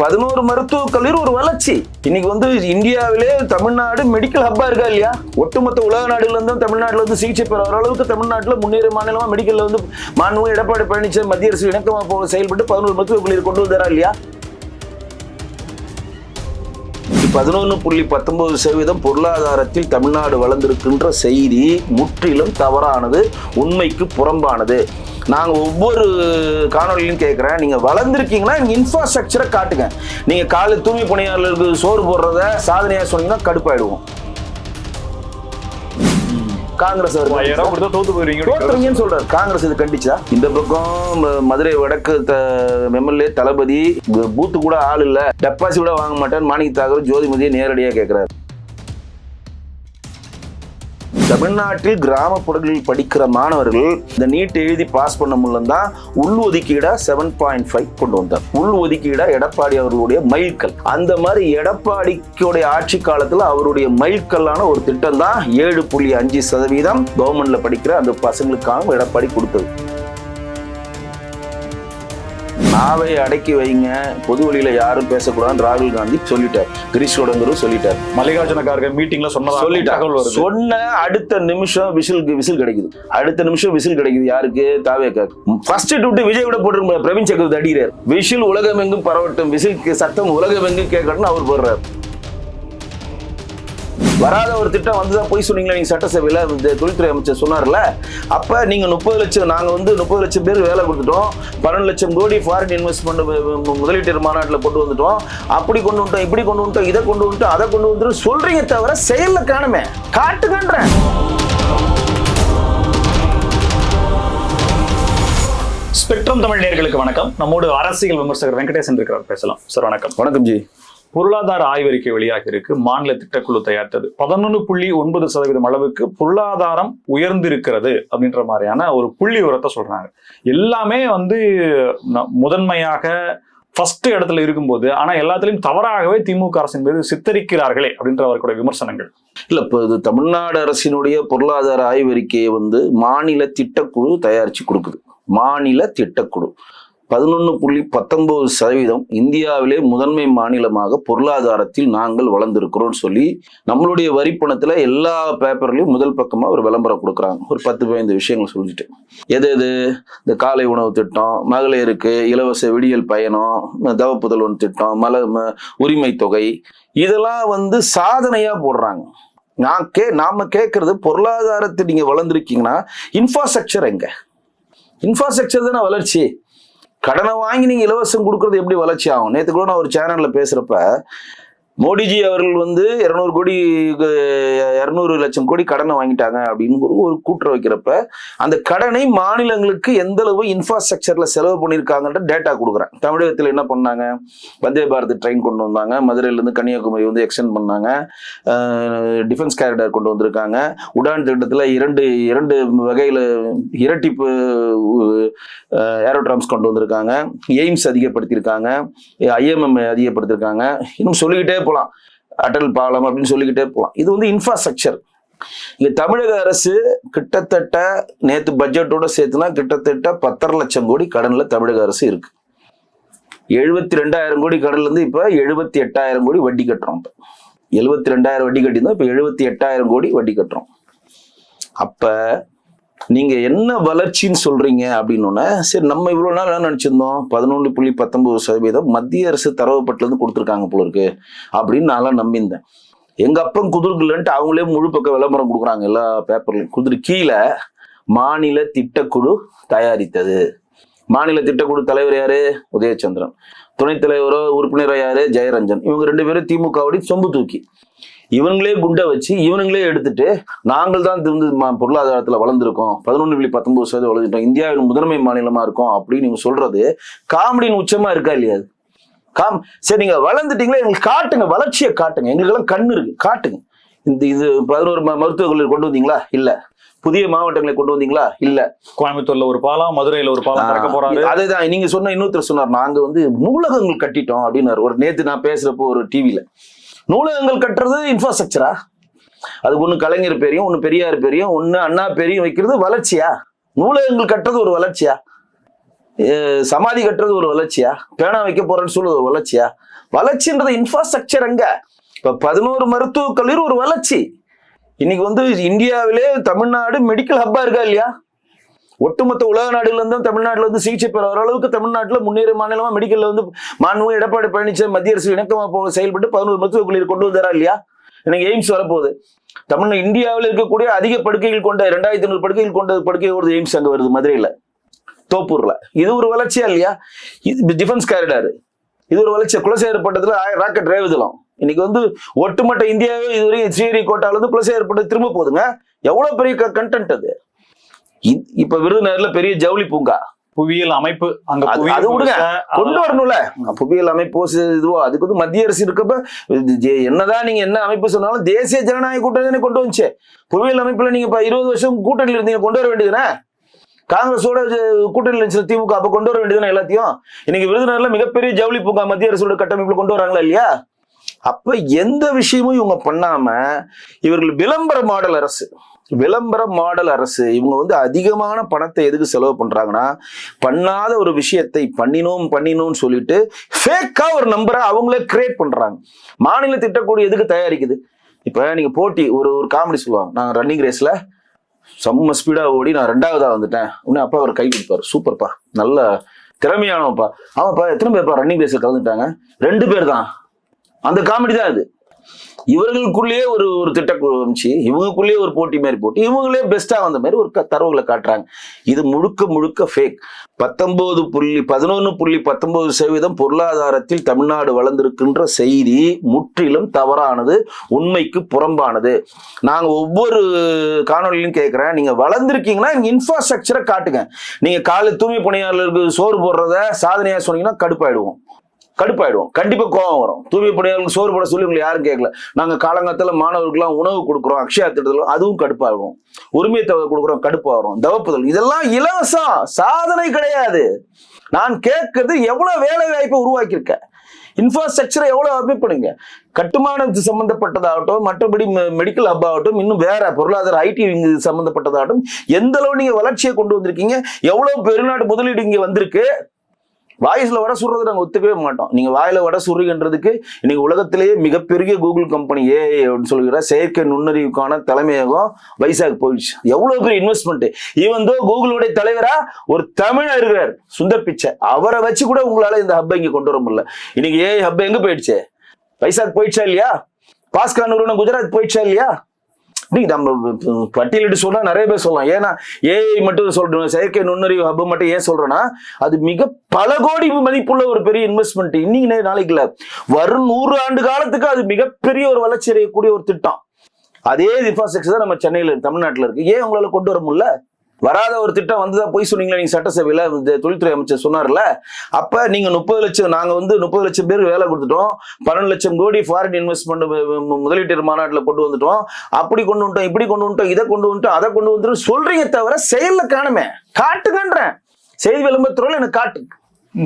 11 மருத்துவக் கல்லூரி ஒரு வளர்ச்சி. இன்னைக்கு வந்து இந்தியாவிலே தமிழ்நாடு மெடிக்கல் ஹப்பா இருக்கா இல்லையா? ஒட்டுமொத்த உலக நாடுகள்ல இருந்தும் தமிழ்நாட்டில் வந்து சிகிச்சை பெற அளவுக்கு தமிழ்நாட்டில் முன்னேற மாநிலமா மெடிக்கல்ல வந்து மாண்புமிகு எடப்பாடி பழனிசாமி மத்திய அரசு இணக்கமா செயல்பட்டு 11 மருத்துவக் கல்லூரி கொண்டு வந்தாரா இல்லையா? 11.19% பொருளாதாரத்தில் தமிழ்நாடு வளர்ந்திருக்கின்ற செய்தி முற்றிலும் தவறானது, உண்மைக்கு புறம்பானது. நாங்க ஒவ்வொரு காணொலியிலும் கேட்கிறேன், நீங்க வளர்ந்துருக்கீங்கன்னா இன்ஃப்ராஸ்ட்ரக்சரை காட்டுங்க. நீங்க காலை தூய்மை பணியாளர்களுக்கு சோறு போடுறத சாதனையா சொன்னீங்கன்னா கடுப்பாயிடுவோம். காங்கிரஸ் தோத்துவீங்கன்னு சொல்றாரு. காங்கிரஸ் இது கண்டிச்சா? இந்த பக்கம் மதுரை வடக்கு எம்எல்ஏ தளபதி பூத்து கூட ஆள் இல்ல, டெபாசிட் கூட வாங்க மாட்டேன் மாணிக்க தாகூர் ஜோதிமதியை நேரடியா கேட்கிறாரு. தமிழ்நாட்டில் கிராமப்புறங்களில் படிக்கிற மாணவர்கள் இந்த நீட் எழுதி பாஸ் பண்ண முடியலதான் உள் ஒதுக்கீடா 7.5 கொண்டு வந்தார். உள் ஒதுக்கீடா எடப்பாடி அவர்களுடைய மைல்கல். அந்த மாதிரி எடப்பாடிக்குடைய ஆட்சி காலத்துல அவருடைய மைல்கல்லான ஒரு திட்டம் தான் 7.5% கவர்மெண்ட்ல படிக்கிற அந்த பசங்களுக்காக எடப்பாடி கொடுத்தது. நாவை அடக்கி வைங்க, பொது வழியில யாரும் பேசக்கூடாதுன்னு ராகுல் காந்தி சொல்லிட்டார். கிரீஷ் சோடங்கரு சொல்லிட்டார். மல்லிகார்ஜுன கார்கே மீட்டிங்ல சொல்லிட்டார். சொன்ன அடுத்த நிமிஷம் விசில் கிடைக்குது. அடுத்த நிமிஷம் விசில் கிடைக்குது. யாருக்கு? தாவேக்கா. ஃபர்ஸ்ட் விட்டு விஜய் விட போட்டு பிரவீன் சக்கரவர்த்தி அடிக்கிறார். விசில் உலகமெங்கும் பரவட்டும், விசில் சத்தம் உலகமெங்கும் கேட்கணும்னு அவர் போடுறார். வராத ஒரு திட்டம் வந்துதான் போய் சொன்னீங்களா நீங்க சட்டசபையில தொழில்துறை அமைச்சர் சொன்னார்ல. அப்ப நீங்க 30 லட்சம், நாங்க வந்து 30 லட்சம் பேர் வேலை கொடுத்துட்டோம், 12 லட்சம் கோடி ஃபாரின் இன்வெஸ்ட்மெண்ட் முதலீட்டு மாநாட்டில் கொண்டு வந்துட்டோம், அப்படி கொண்டு வந்துட்டோம், இப்படி கொண்டு வந்துட்டோம், இதை கொண்டு வந்துட்டோம், அதை கொண்டு வந்துட்டோம் சொல்றீங்க தவிர செயல்ல காணுமே. காட்டுங்கன்றேன். ஸ்பெக்ட்ரம் தமிழ் நேயர்களுக்கு வணக்கம். நம்மோடு அரசியல் விமர்சகர் வெங்கடேசன் இருக்கிறார், பேசலாம். சார் வணக்கம். வணக்கம் ஜி. பொருளாதார ஆய்வறிக்கை வெளியாக இருக்கு. மாநில திட்டக்குழு தயாரித்தது 11.9% அளவுக்கு பொருளாதாரம் உயர்ந்திருக்கிறது அப்படின்ற மாதிரியான ஒரு புள்ளி விவரத்தை சொல்றாங்க. எல்லாமே வந்து முதன்மையாக ஃபர்ஸ்ட் இடத்துல இருக்கும்போது, ஆனா எல்லாத்திலையும் தவறாகவே திமுக அரசின் மீது சித்தரிக்கிறார்களே அப்படின்ற அவர்களுடைய விமர்சனங்கள். இல்ல, இப்போ இது தமிழ்நாடு அரசினுடைய பொருளாதார ஆய்வறிக்கையை வந்து மாநில திட்டக்குழு தயாரிச்சு கொடுக்குது. மாநில திட்டக்குழு 11.19% இந்தியாவிலே முதன்மை மாநிலமாக பொருளாதாரத்தில் நாங்கள் வளர்ந்திருக்கிறோம் சொல்லி நம்மளுடைய வரிப்பணத்துல எல்லா பேப்பர்லயும் முதல் பக்கமா ஒரு விளம்பரம் கொடுக்குறாங்க. ஒரு 10-15 விஷயங்கள் சொல்லிட்டு, எது இந்த காலை உணவு திட்டம், மகளிருக்கு இலவச விடியல் பயணம், தவப்புதல்வன் திட்டம், உரிமை தொகை, இதெல்லாம் வந்து சாதனையா போடுறாங்க. நாம கேட்கறது, பொருளாதாரத்தை நீங்க வளர்ந்துருக்கீங்கன்னா இன்ஃப்ராஸ்ட்ரக்சர் எங்க? இன்ஃப்ராஸ்ட்ரக்சர் தானே வளர்ச்சி. கடனை வாங்கி நீங்க இலவசம் கொடுக்கறது எப்படி வளர்ச்சி ஆகும்? நேற்று கூட நான் ஒரு சேனல்ல பேசுறப்ப மோடிஜி அவர்கள் வந்து 200 லட்சம் கோடி கடனை வாங்கிட்டாங்க அப்படின்னு ஒரு கூற்று வைக்கிறப்ப அந்த கடனை மாநிலங்களுக்கு எந்த அளவு இன்ஃப்ராஸ்ட்ரக்சர்ல செலவு பண்ணியிருக்காங்கன்ற டேட்டா கொடுக்குறேன். தமிழகத்தில் என்ன பண்ணாங்க? வந்தே பாரத் ட்ரெயின் கொண்டு வந்தாங்க, மதுரையில இருந்து கன்னியாகுமரி வந்து எக்ஸ்டெண்ட் பண்ணாங்க, டிஃபென்ஸ் காரிடார் கொண்டு வந்திருக்காங்க, உடான் திட்டத்துல இரண்டு வகையில இரட்டிப்பு ஏரோட்ராம்ஸ் கொண்டு வந்திருக்காங்க, எய்ம்ஸ் அதிகப்படுத்தியிருக்காங்க, IMM அதிகப்படுத்திருக்காங்க, இன்னும் சொல்லிக்கிட்டே போலாம், அடல் பாலம் அப்படின்னு சொல்லிக்கிட்டே போலாம். இது வந்து இன்ஃப்ராஸ்ட்ரக்சர். இங்க தமிழக அரசு கிட்டத்தட்ட நேத்து பட்ஜெட்டோட சேர்த்துனா கிட்டத்தட்ட 10.5 லட்சம் கோடி கடன்ல தமிழக அரசு இருக்கு. 72,000 கோடி கடன்ல இருந்து இப்ப 78,000 கோடி வட்டி கட்டுறோம். 72,000 வட்டி கட்டியிருந்தோம், இப்ப 78,000 கோடி வட்டி கட்டுறோம். அப்ப நீங்க என்ன வளர்ச்சின்னு சொல்றீங்க அப்படின்னு, சரி நம்ம இவ்வளவு நாள் என்ன நினைச்சிருந்தோம், 11.19% மத்திய அரசு தரவுப்பட்டுல இருந்து கொடுத்துருக்காங்க போல இருக்கு அப்படின்னு நான் நம்பியிருந்தேன். எங்க அப்பன் குதிர்குலன்ட்டு அவங்களே முழு பக்க விளம்பரம் கொடுக்குறாங்க எல்லா பேப்பர்லயும். குதிர் கீழே மாநில திட்டக்குழு தயாரித்தது. மாநில திட்டக்குழு தலைவர் யாரு? உதயச்சந்திரன். துணைத் தலைவரோ உறுப்பினரோ யாரு? ஜெயரஞ்சன். இவங்க 2 பேரும் திமுகவுடைய சொம்பு தூக்கி இவங்களே குண்டை வச்சு இவனுங்களே எடுத்துட்டு நாங்கள் தான் பொருளாதாரத்துல வளர்ந்துருக்கோம், 11.19% வளர்ந்துட்டோம், இந்தியாவின் முதன்மை மாநிலமா இருக்கும் அப்படின்னு நீங்க சொல்றது காமெடியின் உச்சமா இருக்கா இல்லையா? சரி, நீங்க வளர்ந்துட்டீங்களா, எங்களுக்கு காட்டுங்க, வளர்ச்சியை காட்டுங்க, எங்களுக்கு எல்லாம் கண்ணு இருக்கு, காட்டுங்க. இது 11 மருத்துவக் கல்லூரி கொண்டு வந்தீங்களா? இல்ல. புதிய மாவட்டங்களை கொண்டு வந்தீங்களா? இல்ல. கோயம்புத்தூர்ல ஒரு பாலம், மதுரையில ஒரு பாலம் திறக்க போறாரு. அதேதான் நீங்க சொன்ன இன்னொருத்தர் சொன்னார், நாங்க வந்து நூலகங்கள் கட்டிட்டோம் அப்படின்னாரு. ஒரு நேத்து நான் பேசுறப்போ ஒரு டிவில, நூலகங்கள் கட்டுறது இன்ஃப்ராஸ்ட்ரக்சரா? அதுக்கு ஒண்ணு கலைஞர் பேரையும், ஒண்ணு பெரியார் பேரையும், ஒண்ணு அண்ணா பேரையும் வைக்கிறது வளர்ச்சியா? நூலகங்கள் கட்டுறது ஒரு வளர்ச்சியா? சமாதி கட்டுறது ஒரு வளர்ச்சியா? பேனா வைக்க போறேன்னு சொல்றது ஒரு வளர்ச்சியா? வளர்ச்சின்றது இன்ஃப்ராஸ்ட்ரக்சர். அங்க இப்ப 11 மருத்துவக் கல்லூரி ஒரு வளர்ச்சி. இன்னைக்கு வந்து இந்தியாவிலே தமிழ்நாடு மெடிக்கல் ஹப்பா இருக்கா இல்லையா? ஒட்டுமொத்த உலக நாடுகள்ல இருந்தும் தமிழ்நாட்டுல வந்து சிகிச்சை பெற அளவுக்கு தமிழ்நாட்டுல முன்னேறிய மாநிலமா மெடிக்கல்ல வந்து மாண்புமிகு எடப்பாடி பழனிசாமி மத்திய அரசு இணக்கமா செயல்பட்டு 11 மருத்துவக் கல்லூரி கொண்டு வந்தாரா இல்லையா? எனக்கு எய்ம்ஸ் வரப்போகுது. தமிழ்நாடு இந்தியாவில் இருக்கக்கூடிய அதிக படுக்கைகள் கொண்ட 2500 படுக்கைகள் கொண்ட படுக்கை ஒரு எய்ம்ஸ் அங்க வருது மதுரையில, தோப்பூர்ல. இது ஒரு வளர்ச்சியா இல்லையா? டிஃபென்ஸ் காரிடார் இது ஒரு வளர்ச்சி. குலசேகரப்பட்டத்துல ராக்கெட் ஏவுதளம் இன்னைக்கு வந்து ஒட்டுமொத்த இந்தியாவே இதுவரையும் ஸ்ரீஹரிகோட்டால இருந்து குலசேகரப்பட்டது திரும்ப போகுதுங்க. எவ்வளவு பெரிய கண்டென்ட் அது. இப்ப விருதுநகர்ல பெரிய ஜவுளி பூங்கா, புவியியல் அமைப்பு அங்க அது விடுங்க, கொண்டு வரணும்ல. புவியியல் அமைப்பு இதுவோ அதுக்கு வந்து மத்திய அரசு இருக்கப்ப என்னதான் நீங்க என்ன அமைப்பு சொன்னாலும் தேசிய ஜனநாயக கூட்டணி கொண்டு வந்துச்சு. புவியியல் அமைப்புல நீங்க இப்ப 20 வருஷம் கூட்டணியில் இருந்தீங்க, கொண்டு வர வேண்டியதுனே. காங்கிரஸோட கூட்டணியில் இருந்துச்சு திமுக, அப்ப கொண்டு வர வேண்டியதுனா எல்லாத்தையும். இன்னைக்கு விருதுநகர்ல மிகப்பெரிய ஜவுளி பூங்கா மத்திய அரசோட கட்டமைப்புல கொண்டு வராங்களா இல்லையா? அப்ப எந்த விஷயமும் இவங்க பண்ணாம இவர்கள் விளம்பர மாடல் அரசு, விளம்பர மாடல் அரசு. இவங்க வந்து அதிகமான பணத்தை எதுக்கு செலவு பண்றாங்கன்னா, பண்ணாத ஒரு விஷயத்தை பண்ணினோம்னு சொல்லிட்டு ஃபேக்கா ஒரு நம்பரை அவங்களே கிரியேட் பண்றாங்க. மாநில திட்டக்கூடிய எதுக்கு தயாரிக்குது? இப்ப நீங்க போட்டி ஒரு காமெடி சொல்லுவாங்க, நான் ரன்னிங் ரேஸ்ல செம்ம ஸ்பீடா ஓடி நான் 2வதா வந்துட்டேன். உடனே அப்பா அவர் கை கொடுப்பாரு, சூப்பர்ப்பா, நல்ல திறமையானவப்பா. ஆமாப்பா, எத்தனை பேர்ப்பா ரன்னிங் ரேஸ்ல கலந்துட்டாங்க? 2 பேர் தான். அந்த காமெடி தான் அது. இவர்களுக்குள்ளேயே ஒரு திட்டக்குழு அமைச்சு இவங்களுக்குள்ளேயே ஒரு போட்டி மாதிரி போட்டு இவங்களே பெஸ்டா வந்த மாதிரி ஒரு தரவுகளை காட்டுறாங்க. இது முழுக்க ஃபேக். 11.19% பொருளாதாரத்தில் தமிழ்நாடு வளர்ந்திருக்கின்ற செய்தி முற்றிலும் தவறானது, உண்மைக்கு புறம்பானது. நாங்க ஒவ்வொரு காணொலியிலும் கேட்கிறேன், நீங்க வளர்ந்திருக்கீங்கன்னா இன்ஃப்ராஸ்ட்ரக்சரை காட்டுங்க. நீங்க காலை தூய்மை பணியாளர்களுக்கு சோறு போடுறத சாதனையா சொன்னீங்கன்னா கடுப்பாயிடுவோம். கண்டிப்பா கோபம் வரும். தூய்மை பணியாளர்களுக்கு சோறு போட சொல்லி உங்களை யாரும் கேட்கல. நாங்க காலங்காலத்துல மாணவர்களுக்கு உணவு கொடுக்குறோம், அக்ஷயா திட்டத்தில், அதுவும் கடுப்பாகும். உரிமை தொகை கொடுக்குறோம், கடுப்பா வரும். தவப்புதல் இதெல்லாம் இலவசம், சாதனை கிடையாது. நான் கேட்கறது எவ்வளவு வேலை வாய்ப்பை உருவாக்கியிருக்க, இன்ஃப்ராஸ்ட்ரக்சரை எவ்வளவு அமைப்புங்க. கட்டுமானத்து சம்பந்தப்பட்டதாகட்டும், மற்றபடி மெடிக்கல் ஹப் ஆகட்டும், இன்னும் வேற பொருளாதார ஐடி சம்பந்தப்பட்டதாகட்டும், எந்த அளவு நீங்க வளர்ச்சியை கொண்டு வந்திருக்கீங்க, எவ்வளவு பெருநாடு முதலீடு இங்க வந்திருக்கு. வாய்ஸ்ல வட சுடுறதை நாங்க ஒத்துக்கவே மாட்டோம். நீங்க வாயில வட சுடுறீங்கன்றதுக்கு இன்னைக்கு உலகத்திலேயே மிகப்பெரிய கூகுள் கம்பெனி ஏஐ அப்படின்னு சொல்லுகிற செயற்கை நுண்ணறிவுக்கான தலைமையகம் வைசாக் போயிடுச்சு. எவ்வளவு பெரிய இன்வெஸ்ட்மெண்ட். ஈவன் தோ கூகுளுடைய தலைவரா ஒரு தமிழர் இருக்கிறார், சுந்தர் பிச்சை, அவரை வச்சு கூட உங்களால இந்த ஹப்பை இங்க கொண்டு வர முடியல. இன்னைக்கு ஏஐ ஹப் எங்க போயிடுச்சு? வைசாக் போயிடுச்சா இல்லையா? பாஸ்கான் நிறுவனம் குஜராத் போயிடுச்சா இல்லையா? நம்ம பட்டியலிட்டு சொன்னா நிறைய பேர் சொல்லலாம். ஏன்னா ஏஐ மட்டும் சொல்றோம், செயற்கை நுண்ணறிவு ஹப் மட்டும் ஏன் சொல்றேன்னா, அது மிக பல கோடி மதிப்புள்ள ஒரு பெரிய இன்வெஸ்ட்மெண்ட். இன்னைக்கு நாளைக்குல வரும் 100 ஆண்டு காலத்துக்கு அது மிகப்பெரிய ஒரு வளர்ச்சி அடையக்கூடிய ஒரு திட்டம். அதே இன்ஃப்ராஸ்ட்ரக்சர் தான் நம்ம சென்னையில தமிழ்நாட்டுல இருக்கு. ஏன் உங்களால கொண்டு வர முடியல? வராத ஒரு திட்டம் வந்துதான் போய் சொன்னீங்களா நீங்க சட்டசபையில, தொழில்துறை அமைச்சர் சொன்னார்ல. அப்ப நீங்க 30 லட்சம், நாங்க வந்து 30 லட்சம் பேருக்கு வேலை கொடுத்துட்டோம், 12 லட்சம் கோடி ஃபாரின் இன்வெஸ்ட்மெண்ட் முதலீட்டு மாநாட்டுல கொண்டு வந்துட்டோம், அப்படி கொண்டு வந்துட்டோம், இப்படி கொண்டு வந்துட்டோம், இதை கொண்டு வந்துட்டோம், அதை கொண்டு வந்துட்டோம் சொல்றீங்க தவிர செயல்ல காணுமே. காட்டுங்கன்றேன், செய்தி விளம்பரத்துறையில எனக்கு காட்டு.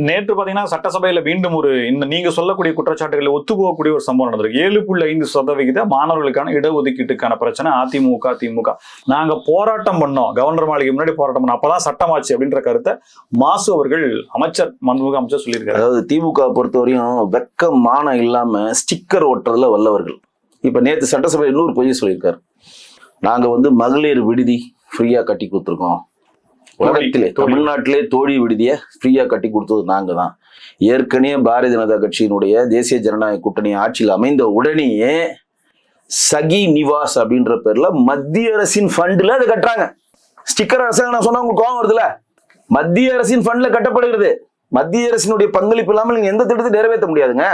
நேற்று பாத்தீங்கன்னா சட்டசபையில மீண்டும் ஒரு நீங்க சொல்லக்கூடிய குற்றச்சாட்டுகளை ஒத்துப்போகக்கூடிய ஒரு சம்பவம் நடந்திருக்கு. 7.5% மாணவர்களுக்கான இடஒதுக்கீட்டுக்கான பிரச்சனை. அதிமுக திமுக நாங்க போராட்டம் பண்ணோம், கவர்னர் மாளிகை முன்னாடி போராட்டம் பண்ணோம், அப்பதான் சட்டமாச்சு அப்படின்ற கருத்தை மாசு அவர்கள் மன்முக அமைச்சர் சொல்லியிருக்காரு. அதாவது திமுக பொறுத்தவரையும் வெக்க மானம் இல்லாம ஸ்டிக்கர் ஒட்டுறதுல வல்லவர்கள். இப்ப நேற்று சட்டசபையில் இன்னொரு பொய்யை சொல்லியிருக்காரு. நாங்க வந்து மகளிர் விடுதி ஃப்ரீயா கட்டி கொடுத்துருக்கோம், உலகத்திலே தமிழ்நாட்டிலே தோழி விடுதியை ஃப்ரீயா கட்டி கொடுத்தது நாங்க தான். ஏற்கனவே பாரதிய ஜனதா கட்சியினுடைய தேசிய ஜனநாயக கூட்டணி ஆட்சியில் அமைந்த உடனேயே சகி நிவாஸ் அப்படின்ற பேர்ல மத்திய அரசின் ஃபண்ட்ல அதை கட்டுறாங்க. ஸ்டிக்கர் அரசாங்கம் நான் சொன்னா உங்களுக்கு கோவம் வருதுல, மத்திய அரசின் ஃபண்ட்ல கட்டப்படுகிறது. மத்திய அரசினுடைய பங்களிப்பு இல்லாமல் நீங்க எந்த திட்டத்தை நிறைவேற்ற முடியாதுங்க.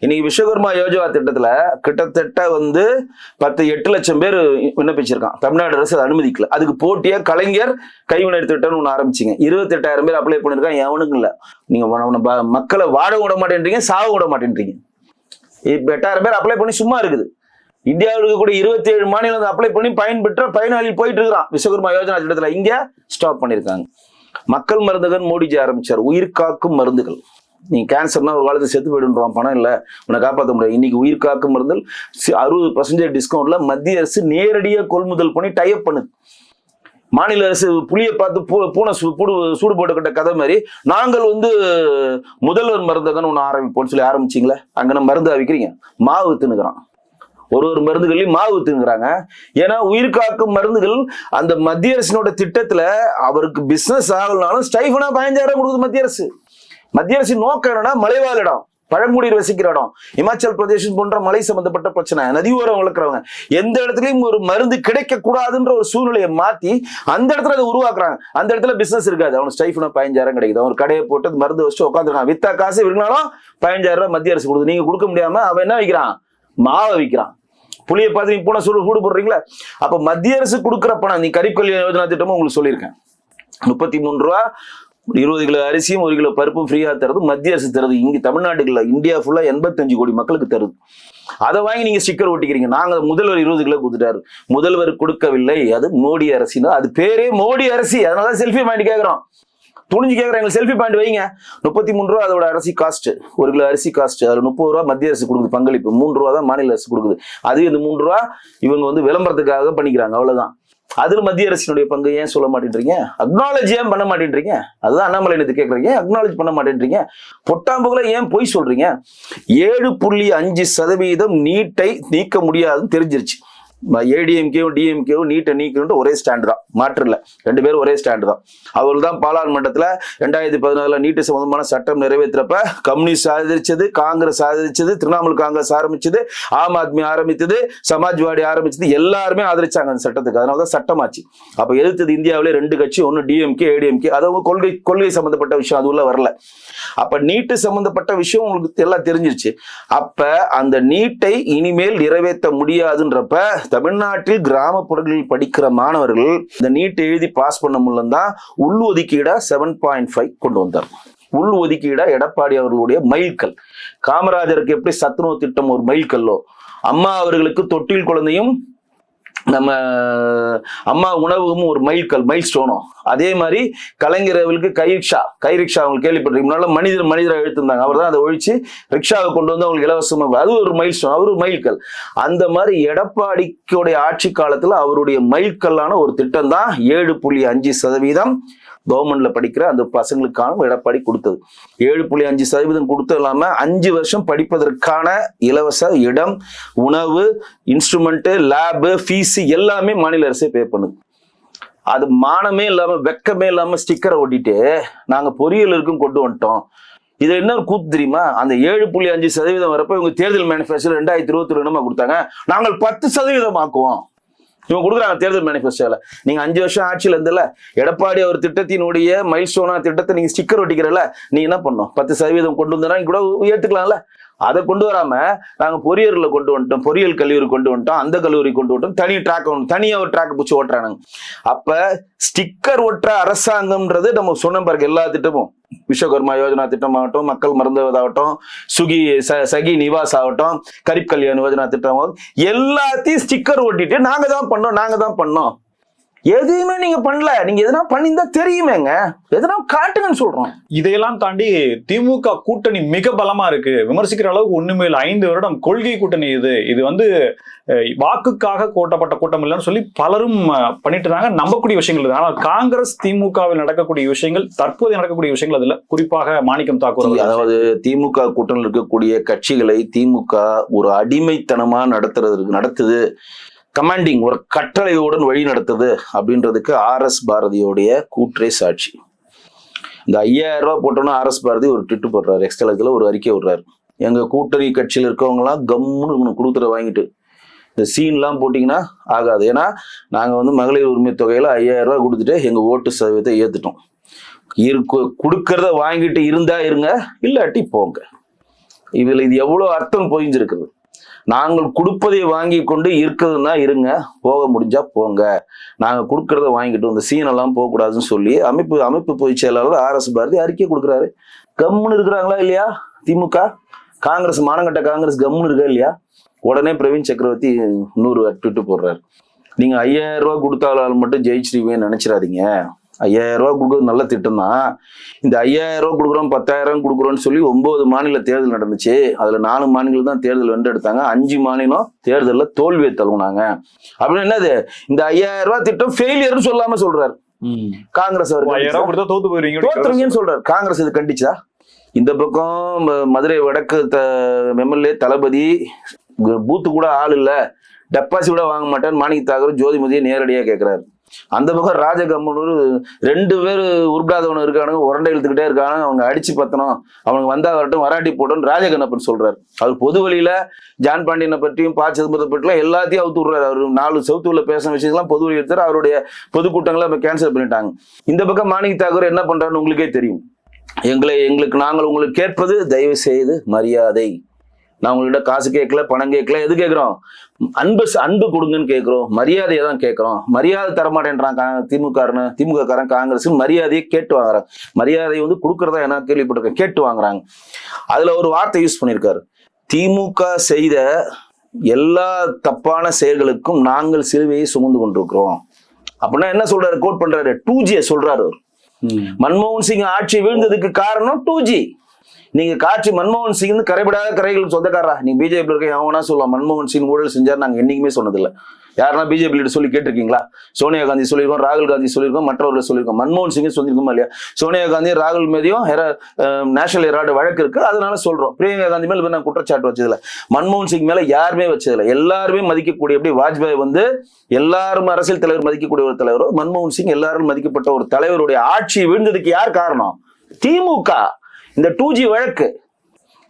இன்னைக்கு விஸ்வகர்மா யோஜனா திட்டத்துல கிட்டத்தட்ட வந்து 8 லட்சம் பேர் விண்ணப்பிச்சிருக்கான். தமிழ்நாடு அரசு அனுமதிக்கல. அதுக்கு போட்டியா கலைஞர் கைவினை திட்டம்னு ஒண்ணு ஆரம்பிச்சிங்க. 28,000 பேர் அப்ளை பண்ணிருக்கான். எவனுக்கு இல்ல. நீங்க மக்களை வாழ விட மாட்டேன்றீங்க, சாவ விட மாட்டேன்றீங்க. இப்ப 8,000 பேர் அப்ளை பண்ணி சும்மா இருக்குது. இந்தியாவில் இருக்கக்கூடிய 27 மாநிலம் அப்ளை பண்ணி பயன்பெற்ற பயனாளி போயிட்டு இருக்கிறான் விஸ்வகர்மா யோஜனா திட்டத்துல. இங்க ஸ்டாப் பண்ணிருக்காங்க. மக்கள் மருந்துகள் மோடிஜி ஆரம்பிச்சார், உயிர் காக்கும் மருந்துகள். நீ கேன்சர்னா ஒரு காலத்தை செத்து போயிடுவான், பணம் இல்லை, உன்னை காப்பாற்ற முடியாது. இன்னைக்கு உயிர் காக்கும் மருந்துகள் 60% டிஸ்கவுண்ட்ல மத்திய அரசு நேரடியாக கொள்முதல் பண்ணி டைப் பண்ணுது. மாநில அரசு புளியை பார்த்து பூனை சூடு போட்டுக்கிட்ட கதை மாதிரி நாங்கள் வந்து முதல்வர் மருந்தகன்னு ஒன்று ஆரம்பிப்போம்னு சொல்லி ஆரம்பிச்சிங்களே, அங்கே நம்ம மருந்து விற்கிறீங்க, மாவு தின்னுக்கிறான். ஒரு மருந்துகள்லையும் மாவு தின்னுறாங்க. ஏன்னா உயிர் காக்கும் மருந்துகள் அந்த மத்திய அரசினோட திட்டத்துல அவருக்கு பிசினஸ் ஆகலனாலும் ஸ்டைஃபனா 15,000 கொடுக்குது மத்திய அரசு. மத்திய அரசின் நோக்கம் என்னன்னா மலைவாழ் இடம், பழங்குடியினர் வசிக்கிற இடம், இமாச்சல் பிரதேசம் போன்ற மலை சம்பந்தப்பட்ட பிரச்சனை, நதி ஓரம் வளர்க்குறவங்க, எந்த இடத்துலயும் ஒரு மருந்து கிடைக்க கூடாதுன்ற ஒரு சூழ்நிலையை மாத்தி அந்த இடத்துல அதை உருவாக்குறாங்க. அந்த இடத்துல பிசினஸ் இருக்காது, அவனுக்கு ஸ்டைஃபனா 15,000 கிடைக்குது. அவன் கடையை போட்டு மருந்து வச்சு உட்காந்துருக்கான், வித்தா காசு விற்கனாலும் 15,000 மத்திய அரசு கொடுக்குது. நீங்க கொடுக்க முடியாம அவன் என்ன விற்கிறான், மாவை விற்கிறான். புளியை பார்த்து நீங்க போன சூடு போடுறீங்களா? அப்ப மத்திய அரசு கொடுக்குற பணம், நீ கரீப் கல்யாண யோஜனா திட்டமும் உங்களுக்கு சொல்லியிருக்கேன், 33 ரூபா 20 கிலோ அரிசியும் 1 கிலோ பருப்பும் ஃப்ரீயா தருது மத்திய அரசு தருது. இங்க தமிழ்நாட்டுக்குள்ள இந்தியா ஃபுல்லா 85 கோடி மக்களுக்கு தருது. அதை வாங்கி நீங்க ஸ்டிக்கர் ஒட்டிக்கிறீங்க. நாங்க முதல்வர் 20 கிலோ கொடுத்துட்டாரு, முதல்வர் கொடுக்கவில்லை, அது மோடி அரசினா, அது பேரே மோடி அரசி. அதனால செல்ஃபி பாயிண்ட் கேட்கிறோம், துணிஞ்சு கேட்குறேன், எங்களுக்கு செல்ஃபி பாயிண்ட் வைங்க. 33 ரூபா அதோட அரிசி காஸ்ட், 1 கிலோ அரிசி காஸ்ட். அதில் 30 ரூபா மத்திய அரசு கொடுக்குது பங்களிப்பு, 3 ரூபா தான் மாநில அரசு கொடுக்குது. அது இந்த 3 ரூபா இவங்க வந்து விளம்பரத்துக்காக பண்ணிக்கிறாங்க, அவ்வளவுதான். அதுல மத்திய அரசினுடைய பங்கு ஏன் சொல்ல மாட்டேன்றீங்க? அக்னாலஜ் ஏன் பண்ண மாட்டேன்றீங்க? அதுதான் அண்ணாமலை நேத்து கேட்குறீங்க, அக்னாலஜ் பண்ண மாட்டேன்றீங்க. பொட்டாம்புகளை ஏன் பொய் சொல்றீங்க? 7.5% நீட்டை நீக்க முடியாதுன்னு தெரிஞ்சிருச்சு. ஏடிஎம்கேவும் டிஎம்கேவும் நீட்டை நீக்கணும்னு ஒரே ஸ்டாண்டு தான், மாற்று இல்லை, 2 பேரும் ஒரே ஸ்டாண்டு தான். அவர்கள் தான் பாராளுமன்றத்தில் 2014 நீட்டு சம்பந்தமான சட்டம் நிறைவேற்றப்ப கம்யூனிஸ்ட் ஆதரிச்சது, காங்கிரஸ் ஆதரிச்சது, திரிணாமுல் காங்கிரஸ் ஆரம்பிச்சது, ஆம் ஆத்மி ஆரம்பித்தது, சமாஜ்வாடி ஆரம்பிச்சது, எல்லாருமே ஆதரிச்சாங்க அந்த சட்டத்துக்கு. அதனால தான் சட்டமாச்சு. அப்ப எதிர்த்தது இந்தியாவிலே 2 கட்சி, ஒன்னு டிஎம்கே ஏடிஎம்கே. அது கொள்கை சம்பந்தப்பட்ட விஷயம், அது உள்ள வரல. அப்ப நீட்டு சம்பந்தப்பட்ட விஷயம் உங்களுக்கு எல்லாம் தெரிஞ்சிருச்சு. அப்ப அந்த நீட்டை இனிமேல் நிறைவேற்ற முடியாதுன்றப்ப தமிழ்நாட்டில் கிராமப்புறங்களில் படிக்கிற மாணவர்கள் இந்த நீட் எழுதி பாஸ் பண்ண முடியலதான் உள் ஒதுக்கீடா 7.5 கொண்டு வந்தார். உள் ஒதுக்கீடா எடப்பாடி அவர்களுடைய மைல்கல். காமராஜருக்கு எப்படி சத்துணவு திட்டம் ஒரு மைல்கல்லோ, அம்மா அவர்களுக்கு தொட்டில் குழந்தையும் நம்ம அம்மா உணவும் ஒரு மைல் ஸ்டோனும், அதே மாதிரி கலைஞர் அவர்களுக்கு கைரிக்ஷா அவங்க கேள்விப்பட்டிருக்கீங்க. முன்னால மனிதரை எழுத்திருந்தாங்க, அவர் தான் அதை ஒழிச்சு ரிக்ஷாவை கொண்டு வந்து அவங்களுக்கு இலவசமாக, அது ஒரு மைல் ஸ்டோன், அவர் ஒரு மைல்கல். அந்த மாதிரி எடப்பாடிக்குடைய ஆட்சி காலத்துல அவருடைய மைல்கல்லான ஒரு திட்டம் தான் 7.5% கவர்மெண்ட்ல படிக்கிற அந்த பசங்களுக்கான எடப்பாடி கொடுத்தது. 7.5% கொடுத்தது இல்லாம 5 வருஷம் படிப்பதற்கான இலவச இடம், உணவு, இன்ஸ்ட்ருமெண்ட், லேபு, ஃபீஸ் எல்லாமே மாநில அரசே பே பண்ணுது. அது மானமே இல்லாம வெக்கமே இல்லாம ஸ்டிக்கரை ஒட்டிட்டு நாங்க பொறியியலுக்கும் கொண்டு வந்துட்டோம். இது என்ன ஒரு கூத்து தெரியுமா? அந்த 7.5% வரப்ப இவங்க தேர்தல் மேனிஃபெஸ்டோ 2022 கொடுத்தாங்க, நாங்கள் 10% ஆக்குவோம். இவங்க கொடுக்குறாங்க தேர்தல் மேனிஃபெஸ்டோல. நீங்க 5 வருஷம் ஆட்சியில இருந்தல, எடப்பாடி அவர் திட்டத்தினுடைய மைல்ஸ்டோனா திட்டத்தை நீங்க ஸ்டிக்கர் ஒட்டிக்கிறல, நீ என்ன பண்ணோம்? 10% கொண்டு வந்தா கூட ஏத்துக்கலாம்ல. அதை கொண்டு வராம நாங்க பொறியியல்ல கொண்டு வந்துட்டோம், பொறியியல் கல்லூரி கொண்டு வந்துட்டோம், அந்த கல்லூரி கொண்டு வந்துட்டோம், தனியா ஒரு ட்ராக் பிடிச்சி ஓட்டுறானுங்க. அப்ப ஸ்டிக்கர் ஒட்டுற அரசாங்கம்ன்றது நம்ம சொன்ன பாருங்க, எல்லா திட்டமும் விஸ்வகர்மா யோஜனா திட்டமாகட்டும், மக்கள் மருந்துவதாகட்டும், சகி நிவாஸ் ஆகட்டும், கரீப் கல்யாண யோஜனா திட்டம், எல்லாத்தையும் ஸ்டிக்கர் ஒட்டிட்டு நாங்க தான் பண்ணோம். எதையுமே நீங்க பண்ணல. நீங்க எதனா பண்ணியிருந்தா தெரியுமேங்க, எதனா காட்டுங்கன்னு சொல்றோம். இதையெல்லாம் தாண்டி திமுக கூட்டணி மிக பலமா இருக்கு, விமர்சிக்கிற அளவுக்கு ஒண்ணுமே இல்லை. 5 வருடம் கொள்கை கூட்டணி இது வந்து வாக்குக்காக கூட்டப்பட்ட கூட்டம் இல்லைன்னு சொல்லி பலரும் பண்ணிட்டு இருந்தாங்க. நம்பக்கூடிய விஷயங்கள் இருக்கு. ஆனால் காங்கிரஸ் திமுகவில் நடக்கக்கூடிய விஷயங்கள், தற்போது நடக்கக்கூடிய விஷயங்கள் அதுல குறிப்பாக மாணிக்கம் தாக்கூர், அதாவது திமுக கூட்டணியில் இருக்கக்கூடிய கட்சிகளை திமுக ஒரு அடிமைத்தனமா நடத்துது, கமாண்டிங், ஒரு கட்டளையுடன் வழி நடத்துது அப்படின்றதுக்கு RS பாரதியோடைய கூற்றே சாட்சி. இந்த 5000 ரூபாய் போட்டோம்னா RS பாரதி ஒரு ட்விட்டு போடுறாரு, எக்ஸ்டலத்துல ஒரு அறிக்கை விடுறாரு, எங்க கூட்டணி கட்சியில் இருக்கவங்க எல்லாம் கம்முன்னு கொடுத்துட வாங்கிட்டு இந்த சீன்லாம் போட்டிங்கன்னா ஆகாது. ஏன்னா நாங்க வந்து மகளிர் உரிமை தொகையில 5000 ரூபாய் கொடுத்துட்டு எங்க ஓட்டு சதவீதத்தை ஏத்துட்டோம். கொடுக்கறத வாங்கிட்டு இருந்தா இருங்க, இல்லாட்டி போங்க. இதுல இது எவ்வளவு அர்த்தம் பொய்ஞ்சிருக்குது. நாங்கள் கொடுப்பதை வாங்கி கொண்டு இருக்கிறதுனா இருங்க, போக முடிஞ்சா போங்க, நாங்க கொடுக்கறத வாங்கிட்டு இந்த சீனெல்லாம் போகக்கூடாதுன்னு சொல்லி அமைப்பு பொதுச் செயலாளர் RS பாரதி அறிக்கை கொடுக்குறாரு. கம்முன்னு இருக்கிறாங்களா இல்லையா திமுக? காங்கிரஸ், மானங்கட்ட காங்கிரஸ் கம்முன்னு இருக்கா இல்லையா? உடனே பிரவீன் சக்கரவர்த்தி 100 ட்விட்டு போடுறாரு. நீங்க 5000 ரூபாய் கொடுத்தாலும் மட்டும் ஜெயிச்சிருவீங்கன்னு நினைச்சிடாதீங்க. 5000 ரூபா கொடுக்குறது நல்ல திட்டம் தான். இந்த 5000 ரூபா கொடுக்குறோம் 10,000 கொடுக்குறோம்னு சொல்லி 9 மாநில தேர்தல் நடந்துச்சு. அதுல 4 மாநிலம் தான் தேர்தல் வென்றெடுத்தாங்க. 5 மாநிலம் தேர்தலில் தோல்வியை தழுவுனாங்க. அப்படின்னு என்னது, இந்த 5000 ரூபாய் திட்டம் ஃபெயிலியர்னு சொல்லாம சொல்றாரு காங்கிரஸ். தோத்துருங்கன்னு சொல்றாரு. காங்கிரஸ் இது கண்டிச்சா? இந்த பக்கம் மதுரை வடக்கு எம்எல்ஏ தளபதி பூத்து கூட ஆள் இல்ல, டெபாசிட் கூட வாங்க மாட்டேன்னு மாணிக்க தாகூர் ஜோதிமதியை நேரடியா கேட்கிறாரு. அந்த பக்கம் ராஜகம்மனூர் 2 பேர் உருப்படாதவனு இருக்கானுங்க, உரண்டை இழுத்துக்கிட்டே இருக்காங்க, அவங்க அடிச்சு பத்தணும், அவங்க வந்தா வரட்டும் வராட்டி போட்டோன்னு ராஜகண்ணப்பன் சொல்றாரு. அவர் பொது வழியில ஜான் பாண்டியனை பற்றியும் ப. சிதம்பரத்தை பற்றியும் எல்லாத்தையும் அவுத்து விடுறாரு. அவர் 4 சவுத்துல பேசின விஷயங்கள்லாம் பொது வழி எடுத்தாரு. அவருடைய பொதுக்கூட்டங்களை இப்ப கேன்சல் பண்ணிட்டாங்க. இந்த பக்கம் மாணிக்க தாகூர் என்ன பண்றாருன்னு உங்களுக்கே தெரியும். நாங்கள் உங்களுக்கு கேட்பது தயவு செய்து மரியாதை. நான் உங்கள்கிட்ட காசு கேட்கல, பணம் கேட்கல, எது கேட்கிறோம்? அன்பு கொடுங்கன்னு கேட்கிறோம், மரியாதையை தான் கேட்கிறோம். மரியாதை தரமாட்டேன்றான் திமுக காரன் காங்கிரஸ் மரியாதையை கேட்டு வாங்குறாங்க. மரியாதையை வந்து கொடுக்கறதா என்ன கேள்விப்பட்டிருக்கேன், கேட்டு வாங்குறாங்க. அதுல ஒரு வார்த்தை யூஸ் பண்ணியிருக்காரு, திமுக செய்த எல்லா தப்பான செயல்களுக்கும் நாங்கள் சிலுவையை சுமந்து கொண்டிருக்கிறோம். அப்படின்னா என்ன சொல்றாரு, கோட் பண்றாரு, 2G சொல்றாரு. மன்மோகன் சிங் ஆட்சி வீழ்ந்ததுக்கு காரணம் 2G. நீங்க காட்சி மன்மோகன் சிங் கரைபடாத கரைகளுக்கு சொந்தக்காரா? நீங்க பிஜேபி இருக்க எவனா சொல்லலாம் மன்மோகன் சிங் ஊழல் செஞ்சார், நாங்க என்னைக்குமே சொன்னதில்லை. யாருன்னா பிஜேபி சொல்லி கேட்டிருக்கீங்களா? சோனியா காந்தி சொல்லியிருக்கோம், ராகுல் காந்தி சொல்லியிருக்கோம், மற்றவர்கள் சொல்லியிருக்கோம். மன்மோகன் சிங் சொல்லியிருக்கோமா இல்லையா? சோனியா காந்தி ராகுல் மீதியும் நேஷனல் ஹெரால்டு வழக்கு இருக்கு, அதனால சொல்றோம். பிரியங்கா காந்தி மேல நான் குற்றச்சாட்டு வச்சதில்லை, மன்மோகன் சிங் மேல யாருமே வச்சதில்லை. எல்லாருமே மதிக்கக்கூடிய, எப்படி வாஜ்பாய் வந்து எல்லாரும் அரசியல் தலைவர் மதிக்கக்கூடிய ஒரு தலைவரோ, மன்மோகன் சிங் எல்லாரும் மதிக்கப்பட்ட ஒரு தலைவருடைய ஆட்சி வீழ்ந்ததுக்கு யார் காரணம்? திமுக. இந்த 2G வழக்கு,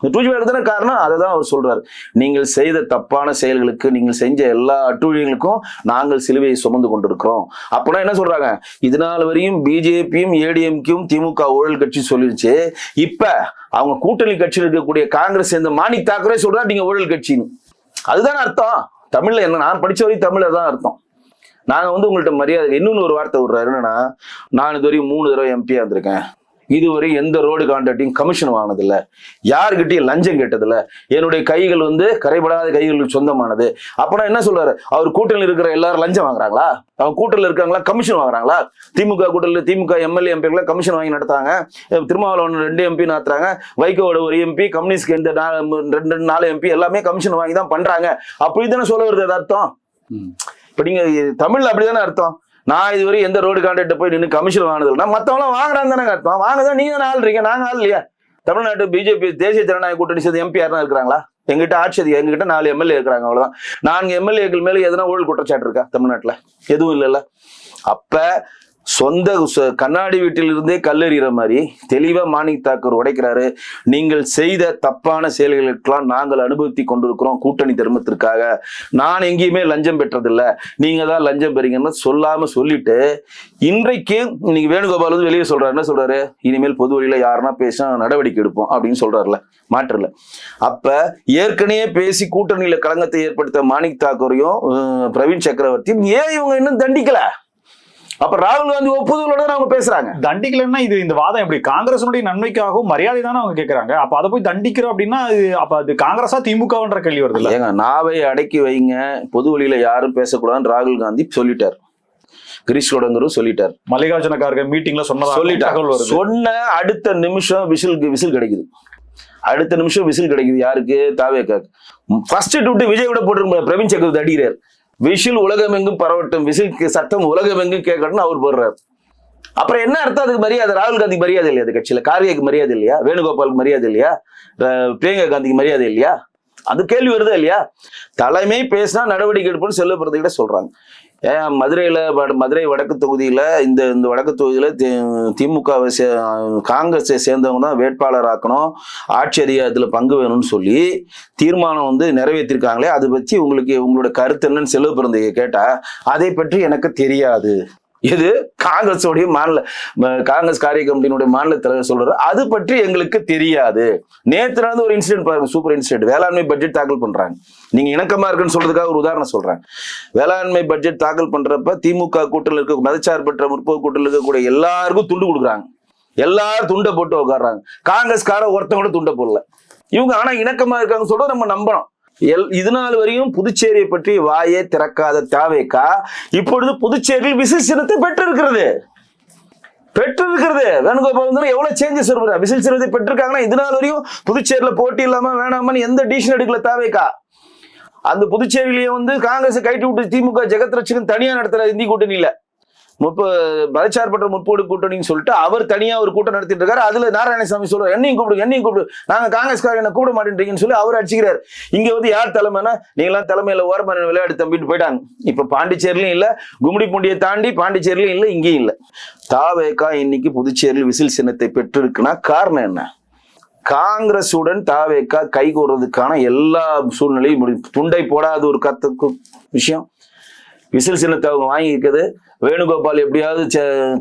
இந்த 2G வழக்கு தானே காரணம். அதை தான் அவர் சொல்றாரு. நீங்கள் செய்த தப்பான செயல்களுக்கு, நீங்கள் செஞ்ச எல்லா அட்டூழியங்களுக்கும் நாங்கள் சிலுவையை சுமந்து கொண்டிருக்கிறோம். அப்படின்னா என்ன சொல்றாங்க, இதனால் வரையும் பிஜேபியும் ஏடிஎம்கும் திமுக ஊழல் கட்சி சொல்லிருச்சு. இப்ப அவங்க கூட்டணி கட்சியில் இருக்கக்கூடிய காங்கிரஸ் இந்த மாணிக்க தாக்கூரே சொல்றா நீங்க ஊழல் கட்சின்னு. அதுதான் அர்த்தம். தமிழ்ல என்ன, நான் படிச்ச வரைக்கும் தமிழ்ல தான் அர்த்தம். நாங்க வந்து உங்கள்கிட்ட மரியாதை. இன்னொன்னு ஒரு வார்த்தை விடுறாரு, என்னன்னா, நான் இது வரையும் 3 தடவை எம்பியா இருந்திருக்கேன், இதுவரை எந்த ரோடு கான்ட்ராக்டையும் கமிஷன் வாங்கினதில்ல, யாருக்கிட்டையும் லஞ்சம் கேட்டதில்ல, என்னுடைய கைகள் வந்து கரைபடாத கைகளுக்கு சொந்தமானது. அப்பனா என்ன சொல்றாரு, அவர் கூட்டணியில் இருக்கிற எல்லாரும் லஞ்சம் வாங்குறாங்களா? அவங்க கூட்டணியில் இருக்காங்களா கமிஷன் வாங்குறாங்களா? திமுக கூட்டணியில் திமுக எம்எல்ஏ எம்பிகளை கமிஷன் வாங்கி நடத்துறாங்க. திருமாவளவன் 2 MP நடத்துறாங்க, வைகோவோட 1 MP, கம்யூனிஸ்ட் இந்த 4 MP எல்லாமே கமிஷன் வாங்கி தான் பண்றாங்க. அப்படித்தானே சொல்ல வருது அர்த்தம். இப்ப நீங்க தமிழ்ல அப்படிதானே அர்த்தம். நான் இதுவரை எந்த ரோடு கான்ட்ராக்ட் போய் நின்று கமிஷன் வாங்கினதில்லை, மற்றவங்களாம் வாங்குறான்னு தானே அர்த்தம். வாங்கதான் நீங்க தானே ஆள்றீங்க, நாங்க ஆள் இல்லையா? தமிழ்நாட்டு பிஜேபி தேசிய ஜனநாயக கூட்டணி சேர்ந்த MP யாருன்னா இருக்கிறாங்களா? எங்கிட்ட ஆட்சி அதிகம், எங்ககிட்ட 4 MLA இருக்கிறாங்க, அவ்வளவுதான். 4 MLAக்கள் மேல எதனா ஊழல் குற்றச்சாட்டு இருக்கா தமிழ்நாட்டுல? எதுவும் இல்லைல்ல. அப்ப சொந்த கண்ணாடி வீட்டில் இருந்தே கல்லெறிகிற மாதிரி தெளிவா மாணிக்க தாக்கூர் உடைக்கிறாரு. நீங்கள் செய்த தப்பான செயல்களுக்கெல்லாம் நாங்கள் அனுபவித்து கொண்டிருக்கிறோம் கூட்டணி தர்மத்திற்காக. நான் எங்கேயுமே லஞ்சம் பெற்றதில்லை, நீங்க தான் லஞ்சம் பெறீங்கன்னு சொல்லாம சொல்லிட்டு இன்றைக்கு இன்னைக்கு வேணுகோபால் வந்து வெளியே சொல்றாரு. என்ன சொல்றாரு, இனிமேல் பொது வழியில யாருன்னா பேசினா நடவடிக்கை எடுப்போம் அப்படின்னு சொல்றாருல, மாற்றல. அப்ப ஏற்கனவே பேசி கூட்டணியில களங்கத்தை ஏற்படுத்த மாணிக்க தாக்கூரையும் பிரவீன் சக்கரவர்த்தியும் ஏன் இவங்க இன்னும் தண்டிக்கல? அப்ப ராகுல் காந்தி ஒப்புதலோட அவங்க பேசுறாங்க. தண்டிக்கலன்னா இது இந்த வாதம் எப்படி? காங்கிரஸுடைய நன்மைக்காகவும் மரியாதை தானே அவங்க கேட்கறாங்க. அப்ப அதை போய் தண்டிக்கிறோம் அப்படின்னா அப்ப அது காங்கிரஸா திமுகன்ற கேள்வி வருது இல்ல? ஏங்க, நாவை அடக்கி வைங்க, பொது வழியில யாரும் பேசக்கூடாதுன்னு ராகுல் காந்தி சொல்லிட்டார், கிரீஷ் கொடங்கரும் சொல்லிட்டார், மல்லிகார்ஜுன கார்கே மீட்டிங்ல சொல்லிட்டார். சொன்ன அடுத்த நிமிஷம் விசில் கிடைக்குது. அடுத்த நிமிஷம் விசில் கிடைக்குது யாருக்கு? தாவேக்காக்கு. ஃபர்ஸ்ட் ட்விட் விஜய் விட போட்டு பிரவீன் சக்கரவர்த்தி அடிக்கிறார், விசில் உலகமெங்கும் பரவட்டும், விசில் சத்தம் உலகமெங்கும் கேட்கணும்னு அவர் போடுறாரு. அப்புறம் என்ன அர்த்தம் அதுக்கு? மரியாதை. ராகுல் காந்தி மரியாதை இல்லையா? அது கட்சியில கார்கேக்கு மரியாதை இல்லையா? வேணுகோபாலுக்கு மரியாதை இல்லையா? பிரியங்கா காந்திக்கு மரியாதை இல்லையா? அது கேள்வி வருதா இல்லையா? தலைமை பேசினா நடவடிக்கை எடுப்புன்னு செல்வபிரதிகிட்ட சொல்றாங்க. ஏன் மதுரை வடக்கு தொகுதியில இந்த வடக்கு தொகுதியில திமுக காங்கிரஸை சேர்ந்தவங்க தான் வேட்பாளர் ஆக்கணும், ஆட்சி அதிகாரத்துல பங்கு வேணும்னு சொல்லி தீர்மானம் வந்து நிறைவேற்றிருக்காங்களே, அதை பற்றி உங்களோட கருத்து என்னன்னு செல்வபிரதிகை கேட்டா அதை பற்றி எனக்கு தெரியாது. இது காங்கிரஸோடைய காங்கிரஸ் காரிய கமிட்டியினுடைய மாநில தலைவர் சொல்றாரு, அது பற்றி எங்களுக்கு தெரியாது. நேற்று நடந்த ஒரு இன்சிடென்ட் பாருங்க, சூப்பர் இன்சிடென்ட். வேளாண்மை பட்ஜெட் தாக்கல் பண்றாங்க. நீங்க இணக்கமா இருக்குன்னு சொல்றதுக்காக ஒரு உதாரணம் சொல்றேன். வேளாண்மை பட்ஜெட் தாக்கல் பண்றப்ப திமுக கூட்டணியில் இருக்க மதச்சார்பற்ற முற்போக்கு கூட்டணியில் இருக்கக்கூடிய எல்லாருக்கும் துண்டு கொடுக்குறாங்க. எல்லாரும் துண்டை போட்டு உட்காடுறாங்க. காங்கிரஸ்கார ஒருத்தன் கூட துண்டை போடல. இவங்க ஆனா இணக்கமா இருக்காங்க சொல்ற நம்ம நம்பணும். இதனால் வரையும் புதுச்சேரியை பற்றி வாயே திறக்காத தாவேகா இப்பொழுது புதுச்சேரியில் விசில் சின்னத்தை பெற்றிருக்கிறது. பெற்றிருக்கிறது. வேணுகோபால் வந்து எவ்வளவு சேஞ்சஸ் வரும். விசில் சின்னத்தை பெற்றிருக்காங்கன்னா இது நாள் வரையும் புதுச்சேரியில போட்டி இல்லாம வேணாமன்னு எந்த டிசிஷன் எடுக்கல தாவேகா. அந்த புதுச்சேரியிலேயே வந்து காங்கிரஸ் கைட்டு விட்டு திமுக ஜெகத் ரட்சகன் தனியா நடத்துற இந்தி கூட்டணியில மதச்சார்பற்ற முற்போடு கூட்டணின்னு சொல்லிட்டு அவர் தனியா ஒரு கூட்டம் நடத்திட்டு இருக்காரு. அதுல நாராயணசாமி சொல்றாரு என்னையும் கூப்பிடு, நாங்க காங்கிரஸ்காரங்க என்ன கூப்பிட மாட்டேன்றீங்கன்னு சொல்லி அவர் அடிச்சுக்கிறாரு. இங்க வந்து யார் தலைமைனா நீங்களாம் தலைமையில ஓரமான விளையாடு தம்பிட்டு போயிட்டாங்க. இப்ப பாண்டிச்சேரியிலும் இல்ல, கும்மிடிப்பூண்டியை தாண்டி பாண்டிச்சேரியிலும் இல்ல, இங்கேயும் இல்ல. தாவேகா இன்னைக்கு புதுச்சேரியில் விசில் சின்னத்தை பெற்றிருக்குன்னா காரணம் என்ன? காங்கிரசுடன் தாவேகா கைகோர்றதுக்கான எல்லா சூழ்நிலையும் துண்டை போடாத ஒரு கருத்துக்கு விஷயம். விசில் சின்னத்தை அவங்க வாங்கி இருக்கிறது. வேணுகோபால் எப்படியாவது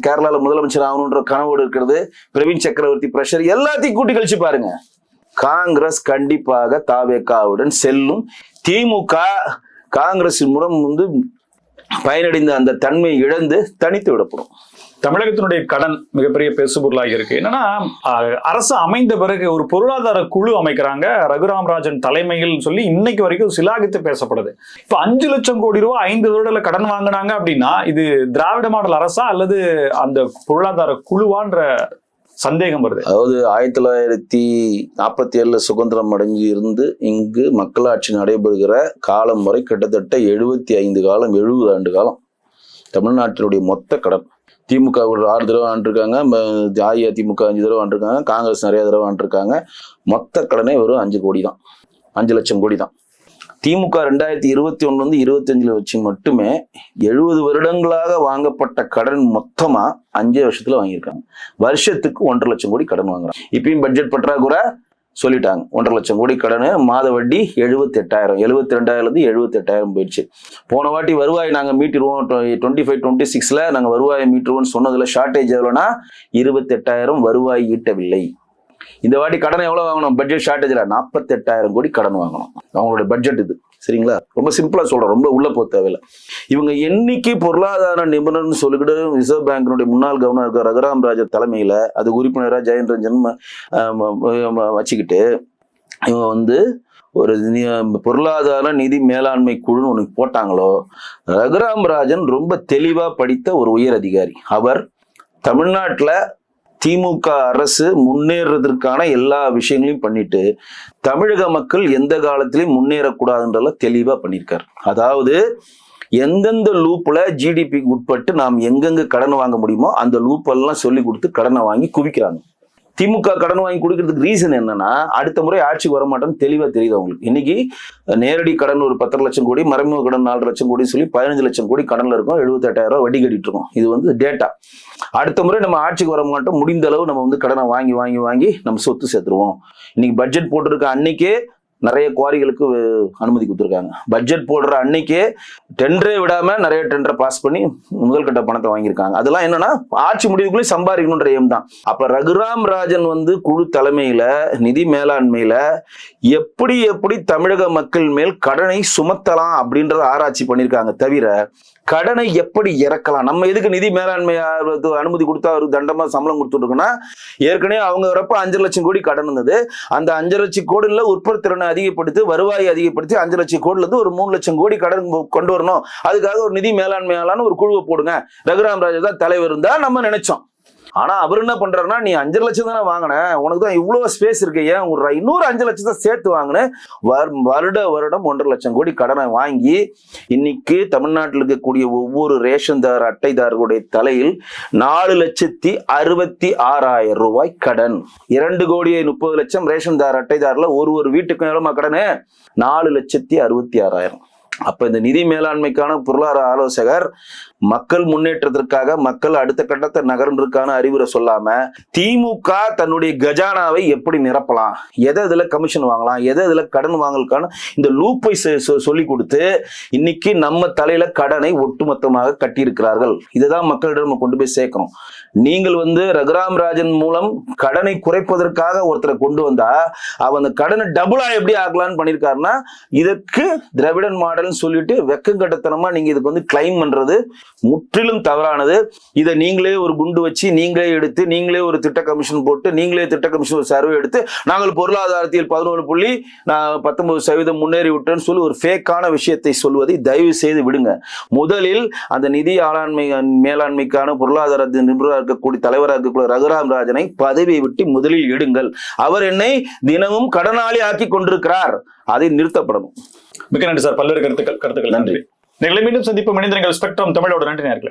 கேரளால முதலமைச்சர் ஆகணுன்ற கனவோடு இருக்கிறது. பிரவீன் சக்கரவர்த்தி பிரஷர் எல்லாத்தையும் கூட்டி கழிச்சு பாருங்க. காங்கிரஸ் கண்டிப்பாக தாவேகாவுடன் செல்லும். திமுக காங்கிரஸின் மூலம் வந்து பயனடைந்த அந்த தன்மை இழந்து தனித்து விடப்படும். தமிழகத்தினுடைய கடன் மிகப்பெரிய பேசுபொருளாக இருக்கு. என்னன்னா அரசு அமைந்த பிறகு ஒரு பொருளாதார குழு அமைக்கிறாங்க ரகுராம் ராஜன் தலைமையில் சொல்லி இன்னைக்கு வரைக்கும் சிலாகித்து பேசப்படுது. இப்ப 5 லட்சம் கோடி ரூபாய் 5 வருடத்துல கடன் வாங்கினாங்க அப்படின்னா இது திராவிட மாடல் அரசா அல்லது அந்த பொருளாதார குழுவான்ற சந்தேகம் வருது. அதாவது 1947 சுதந்திரம் அடைஞ்சு இருந்து இங்கு மக்களாட்சி நடைபெறுகிற காலம் வரை கிட்டத்தட்ட 70 ஆண்டு காலம் தமிழ்நாட்டினுடைய மொத்த கடன். திமுக ஒரு 6 தடவை ஆண்டிருக்காங்க, அஇஅதிமுக 5 தடவை ஆண்டிருக்காங்க, காங்கிரஸ் நிறைய தடவை ஆண்டிருக்காங்க. மொத்த கடனே வெறும் 5 கோடி தான், 5 லட்சம் கோடி தான். திமுக 2021 25 வச்சு மட்டுமே 70 வருடங்களாக வாங்கப்பட்ட கடன் மொத்தமா 5 வருஷத்துல வாங்கியிருக்காங்க. வருஷத்துக்கு 1.5 லட்சம் கோடி கடன் வாங்குறாங்க. இப்பயும் பட்ஜெட் பற்றாக்குறை சொல்லிட்டாங்க. 1.5 லட்சம் கோடி கடன், மாத வட்டி 78,000, 72,000 78,000 போயிடுச்சு. போன வாட்டி வருவாய் நாங்க மீட்டிருவோம் 25-26ல நாங்க வருவாயை மீட்டுருவோம்னு சொன்னதுல ஷார்டேஜ் எவ்வளோனா 28,000 வருவாய் ஈட்டவில்லை. இந்த வாட்டி கடன் எவ்வளவு வாங்கணும்? பட்ஜெட் ஷார்டேஜ்ல 48,000 கோடி கடன் வாங்கணும். அவங்களுடைய பட்ஜெட் இது. சரிங்களா? ரொம்ப சிம்பிளா சொல்றேன், ரொம்ப உள்ள போக தேவையில்லை. இவங்க என்னைக்கு பொருளாதார நிபுணர்னு சொல்லிக்கிட்டு ரிசர்வ் பேங்கினுடைய முன்னாள் கவர்னர் ரகுராம் ராஜன் தலைமையில அது உறுப்பினராக ஜெயன் ரஞ்சன் வச்சுக்கிட்டு இவங்க வந்து ஒரு பொருளாதார நிதி மேலாண்மை குழுன்னு ஒன்று போட்டாங்களோ, ரகுராம் ராஜன் ரொம்ப தெளிவா படித்த ஒரு உயர் அதிகாரி. அவர் தமிழ்நாட்டில் திமுக அரசு முன்னேறதற்கான எல்லா விஷயங்களையும் பண்ணிட்டு தமிழக மக்கள் எந்த காலத்திலையும் முன்னேறக்கூடாதுன்றத தெளிவா பண்ணியிருக்காரு. அதாவது எந்தெந்த லூப்ல ஜிடிபிக்கு உட்பட்டு நாம் எங்கெங்க கடன் வாங்க முடியுமோ அந்த லூப்பெல்லாம் சொல்லி கொடுத்து கடனை வாங்கி குவிக்கிறாங்க. திமுக கடன் வாங்கி கொடுக்கறதுக்கு ரீசன் என்னன்னா, அடுத்த முறை ஆட்சிக்கு வர மாட்டேன்னு தெளிவா தெரியுது அவங்களுக்கு. இன்னைக்கு நேரடி கடன் ஒரு 10 லட்சம் கோடி, மறைமுக கடன் 4 லட்சம் கோடி சொல்லி 15 லட்சம் கோடி கடன்ல இருக்கும். 78,000 வட்டி கட்டிட்டு இருக்கோம். இது வந்து டேட்டா. அடுத்த முறை நம்ம ஆட்சிக்கு வர மாட்டோம், முடிந்த அளவு நம்ம வந்து கடனை வாங்கி வாங்கி வாங்கி நம்ம சொத்து சேர்த்துருவோம். இன்னைக்கு பட்ஜெட் போட்டிருக்க அன்னைக்கே நிறைய குவாரிகளுக்கு அனுமதி கொடுத்துருக்காங்க. பட்ஜெட் போடுற அன்னைக்கே டெண்டரே விடாம நிறைய டெண்டரை பாஸ் பண்ணி முதல் கட்ட பணத்தை வாங்கியிருக்காங்க. அதெல்லாம் என்னன்னா ஆட்சி முடிவுக்குள்ளே சம்பாதிக்கணுன்ற எய்ம் தான். அப்ப ரகுராம் ராஜன் வந்து குழு தலைமையில நிதி மேலாண்மையில எப்படி தமிழக மக்கள் மேல் கடனை சுமத்தலாம் அப்படின்றத ஆராய்ச்சி பண்ணியிருக்காங்க. தவிர கடனை எப்படி இறக்கலாம், நம்ம எதுக்கு நிதி மேலாண்மை அனுமதி கொடுத்தா அவருக்கு தண்டமா சம்பளம் கொடுத்துருக்குன்னா, ஏற்கனவே அவங்க வரப்ப 5 லட்சம் கோடி கடன் இருந்தது. அந்த 5 லட்சம் கோடில உற்பத்தி திறனை அதிகப்படுத்தி வருவாயை அதிகப்படுத்தி 5 லட்சம் கோடில இருந்து ஒரு 3 லட்சம் கோடி கடன் கொண்டு வரணும். அதுக்காக ஒரு நிதி மேலாண்மையாளான ஒரு குழுவை போடுங்க, ரகுராம் ராஜன் தான் தலைவர் இருந்தா நம்ம நினைச்சோம். ஆனா அவர் என்ன பண்றாருன்னா, நீ 5 லட்சம் தானே வாங்கின, உனக்கு தான் இவ்வளவு ஸ்பேஸ் இருக்கு, ஏன் இன்னொரு 5 லட்சத்தை சேர்த்து வாங்கின, வருடம் 1.5 லட்சம் கோடி கடனை வாங்கி இன்னைக்கு தமிழ்நாட்டில் இருக்கக்கூடிய ஒவ்வொரு ரேஷன்தார் அட்டைதாரர்களுடைய தலையில் 4,66,000 ரூபாய் கடன். 2,30,00,000 ரேஷன்தார் அட்டைதாரில் ஒரு வீட்டுக்கும் எவ்வளவு கடன்? 4,66,000. அப்ப இந்த நிதி மேலாண்மைக்கான பொருளாதார ஆலோசகர் மக்கள் முன்னேற்றத்திற்காக மக்கள் அடுத்த கட்டத்தை நகர்ந்திருக்கான அறிவுரை சொல்லாம திமுக தன்னுடைய கஜானாவை எப்படி நிரப்பலாம், எதை இதுல கமிஷன் வாங்கலாம், எதை இதுல கடன் வாங்கலுக்கான இந்த லூப்பை சொல்லி கொடுத்து இன்னைக்கு நம்ம தலையில கடனை ஒட்டுமொத்தமாக கட்டியிருக்கிறார்கள். இதுதான் மக்களிடம் கொண்டு போய் சேர்க்கணும். நீங்கள் வந்து ரகுராம் ராஜன் மூலம் கடனை குறைப்பதற்காக ஒருத்தரை கொண்டு வந்தா அவன் அந்த கடனை டபுளா எப்படி ஆகலான்னு பண்ணியிருக்காருன்னா, இதற்கு திராவிடன் மாடல் சொல்லிட்டு வெக்கங்கட்டத்தனமா நீங்க இதுக்கு வந்து கிளைம் பண்றது முற்றிலும் தவறானது. இதை நீங்களே ஒரு குண்டு வச்சு நீங்களே எடுத்து நீங்களே ஒரு திட்ட கமிஷன் போட்டு நீங்களே திட்ட கமிஷன் ஒரு சர்வே எடுத்து நாங்கள் பொருளாதாரத்தில் 11.19% முன்னேறி விட்டோன்னு சொல்லி ஒரு ஃபேக்கான விஷயத்தை சொல்வதை தயவு செய்து விடுங்க. முதலில் அந்த நிதி மேலாண்மைக்கான பொருளாதார நிபுணராக இருக்கக்கூடிய தலைவராக இருக்கக்கூடிய ரகுராம் ராஜனை பதவியை விட்டு முதலில் எடுங்கள். அவர் என்னை தினமும் கடனாளி ஆக்கி கொண்டிருக்கிறார், அதை நிறுத்தப்படணும். மிக்க நன்றி சார், பல்வேறு கருத்துக்கள். நன்றி. நீங்களை மீண்டும் சந்திப்பு மனிதர்கள் ஸ்பெக்ட்ரம் தமிழோட நன்றி நேயர்களே.